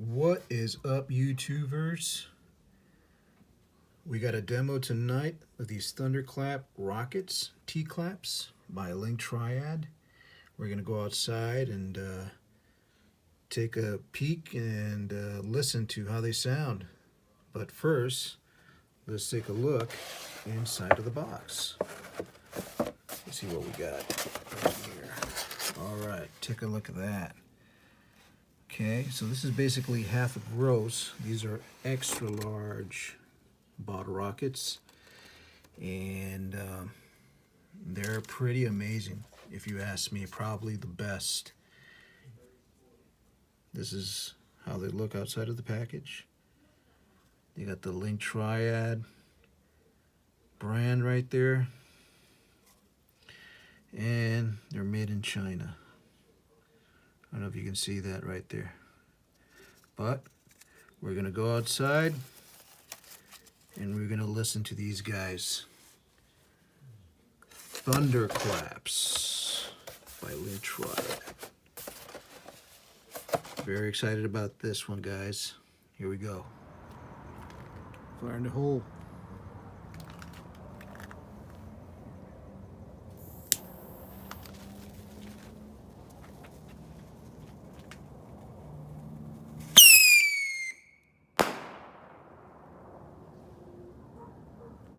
What is up, YouTubers? We got a demo tonight of these Thunderclap Rockets T Claps by Triad. We're gonna go outside and take a peek and listen to how they sound. But first, let's take a look inside of the box. Let's see what we got here. All right, take a look at that. Okay, so this is basically half a gross. These are extra large bottle rockets, and they're pretty amazing. If you ask me, probably the best. This is how they look outside of the package. They got the Triad brand right there, and they're made in China. I don't know if you can see that right there. But we're going to go outside and we're going to listen to these guys. Thunderclaps by Triad. Very excited about this one, guys. Here we go. Fire in the hole.